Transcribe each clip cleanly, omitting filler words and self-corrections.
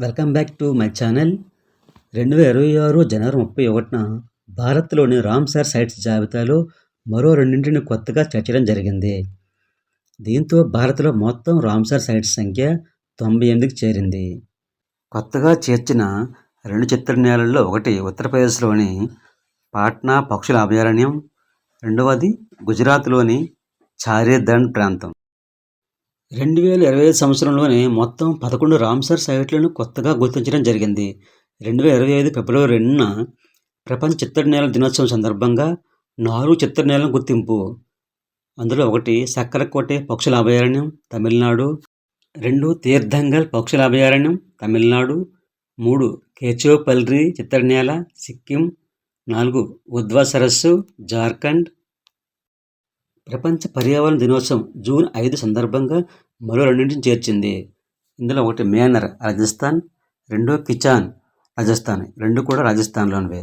Welcome back to my channel. 2026 జనవరి 31న భారత్లోని రామ్సార్ సైట్స్ జాబితాలో మరో రెండింటిని కొత్తగా చేర్చడం జరిగింది. దీంతో భారత్లో మొత్తం రామ్సార్ సైట్స్ సంఖ్య 98కి చేరింది. కొత్తగా చేర్చిన 2 చిత్తడినేలల్లో ఒకటి ఉత్తరప్రదేశ్లోని పాట్నా పక్షుల అభయారణ్యం, రెండవది గుజరాత్లోని చారేధాన్ ప్రాంతం. 2025 సంవత్సరంలోనే మొత్తం 11 రామ్సార్ సైట్లను కొత్తగా గుర్తించడం జరిగింది. 2025 ఫిబ్రవరి 2న ప్రపంచ చిత్తడినేలల దినోత్సవం సందర్భంగా 4 చిత్తడినేలల గుర్తింపు. అందులో ఒకటి సక్కరకోటె పక్షుల అభయారణ్యం, తమిళనాడు. 2 తీర్థంగల్ పక్షుల అభయారణ్యం, తమిళనాడు. 3 కేచోపల్రి చిత్తడినేల, సిక్కిం. 4 ఉద్వా సరస్సు, జార్ఖండ్. ప్రపంచ పర్యావరణ దినోత్సవం జూన్ 5 సందర్భంగా మరో రెండింటిని చేర్చింది. ఇందులో ఒకటి మేనర్, రాజస్థాన్. 2 కిచాన్, రాజస్థాన్. 2 కూడా రాజస్థాన్లోనివే.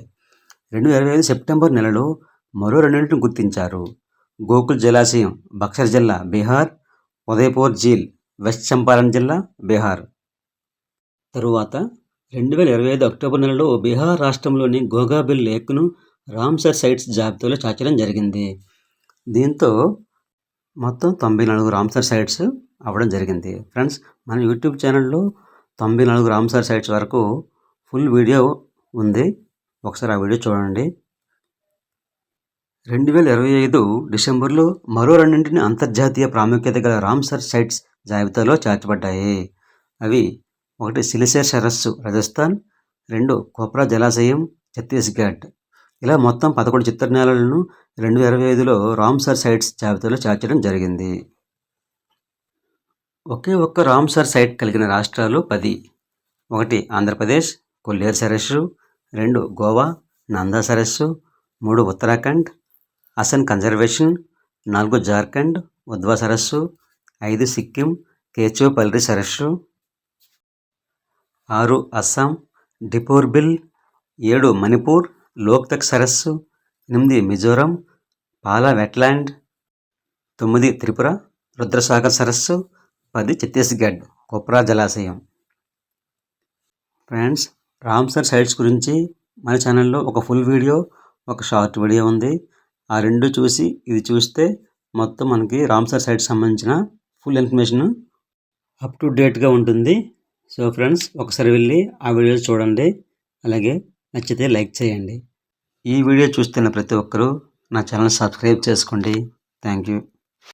2025 సెప్టెంబర్ నెలలో మరో రెండింటిని గుర్తించారు. గోకుల్ జలాశయం, బక్సర్ జిల్లా, బీహార్. ఉదయపూర్ ఝీల్, వెస్ట్ చంపారణ్ జిల్లా, బీహార్. తరువాత 2025 అక్టోబర్ నెలలో బీహార్ రాష్ట్రంలోని గోగాబిల్ లేక్ను రామ్సార్ సైట్స్ జాబితాలో చేర్చడం జరిగింది. దీంతో మొత్తం 94 రామ్సార్ సైట్స్ అవ్వడం జరిగింది. ఫ్రెండ్స్, మన యూట్యూబ్ ఛానల్లో 94 రామ్సార్ సైట్స్ వరకు ఫుల్ వీడియో ఉంది. ఒకసారి ఆ వీడియో చూడండి. 2025 డిసెంబర్లో మరో రెండింటిని అంతర్జాతీయ ప్రాముఖ్యత గల రామ్సార్ సైట్స్ జాబితాలో చేర్చబడ్డాయి. అవి ఒకటి సిలిసేర్ సరస్సు, రాజస్థాన్. 2 కోప్రా జలాశయం, ఛత్తీస్గఢ్. ఇలా మొత్తం 11 చిత్తడినేలలను 2025లో రామ్సార్ సైట్స్ జాబితాలో చేర్చడం జరిగింది. ఒకే ఒక్క రామ్సార్ సైట్ కలిగిన రాష్ట్రాలు 10. 1 ఆంధ్రప్రదేశ్, కొల్లేరు సరస్సు. 2 గోవా, నందా సరస్సు. 3 ఉత్తరాఖండ్, అసన్ కన్జర్వేషన్. 4 జార్ఖండ్, ఉద్వా సరస్సు. 5 సిక్కిం, కేచోపల్రి సరస్సు. 6 అస్సాం, డిపోర్బిల్. 7 మణిపూర్, లోక్తక్ సరస్సు. 8 మిజోరం, పాలా వెట్లాండ్. 9 త్రిపుర, రుద్రసాగర్ సరస్సు. 10 ఛత్తీస్గఢ్, కోప్రా జలాశయం. ఫ్రెండ్స్, రామ్సార్ సైట్స్ గురించి మన ఛానల్లో ఒక ఫుల్ వీడియో, ఒక షార్ట్ వీడియో ఉంది. ఆ రెండు చూసి ఇది చూస్తే మొత్తం మనకి రామ్సార్ సైట్స్ సంబంధించిన ఫుల్ ఇన్ఫర్మేషన్ అప్ టు డేట్గా ఉంటుంది. సో ఫ్రెండ్స్, ఒకసారి వెళ్ళి ఆ వీడియో చూడండి. అలాగే నచ్చితే లైక్ చేయండి. ఈ వీడియో చూస్తున్న ప్రతి ఒక్కరూ నా ఛానల్ సబ్స్క్రైబ్ చేసుకోండి. Thank you.